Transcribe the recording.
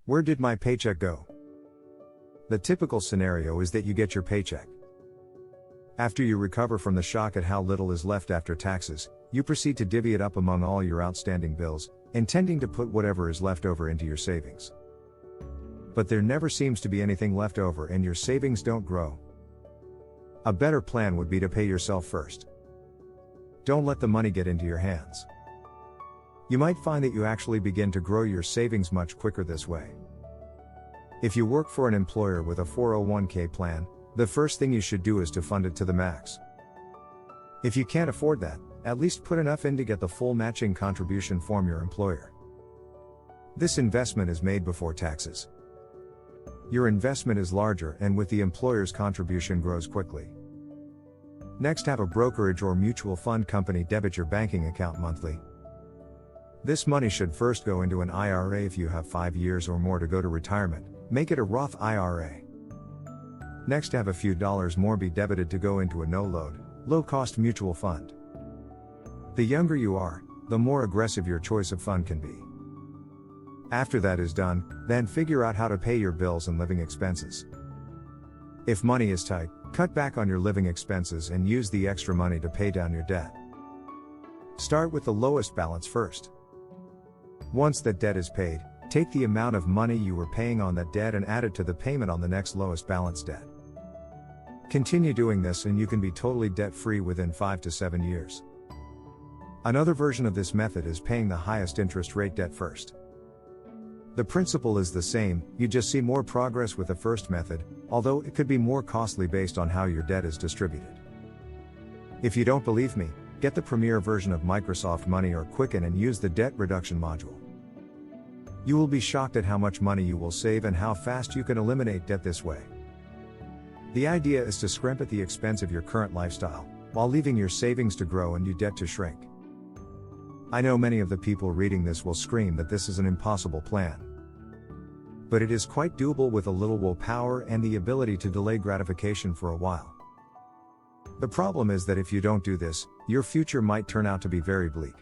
Where did my paycheck go? The typical scenario is that you get your paycheck. After you recover from the shock at how little is left after taxes, you proceed to divvy it up among all your outstanding bills, intending to put whatever is left over into your savings. But there never seems to be anything left over and your savings don't grow. A better plan would be to pay yourself first. Don't let the money get into your hands. You might find that you actually begin to grow your savings much quicker this way. If you work for an employer with a 401k plan, the first thing you should do is to fund it to the max. If you can't afford that, at least put enough in to get the full matching contribution from your employer. This investment is made before taxes. Your investment is larger and with the employer's contribution grows quickly. Next, have a brokerage or mutual fund company debit your banking account monthly. This money should first go into an IRA if you have 5 years or more to go to retirement. Make it a Roth IRA. Next, have a few dollars more be debited to go into a no-load, low-cost mutual fund. The younger you are, the more aggressive your choice of fund can be. After that is done, then figure out how to pay your bills and living expenses. If money is tight, cut back on your living expenses and use the extra money to pay down your debt. Start with the lowest balance first. Once that debt is paid, take the amount of money you were paying on that debt and add it to the payment on the next lowest balance debt. Continue doing this and you can be totally debt-free within 5 to 7 years. Another version of this method is paying the highest interest rate debt first. The principle is the same, you just see more progress with the first method, although it could be more costly based on how your debt is distributed. If you don't believe me, get the premier version of Microsoft Money or Quicken and use the debt reduction module. You will be shocked at how much money you will save and how fast you can eliminate debt this way. The idea is to scrimp at the expense of your current lifestyle, while leaving your savings to grow and your debt to shrink. I know many of the people reading this will scream that this is an impossible plan. But it is quite doable with a little willpower and the ability to delay gratification for a while. The problem is that if you don't do this, your future might turn out to be very bleak.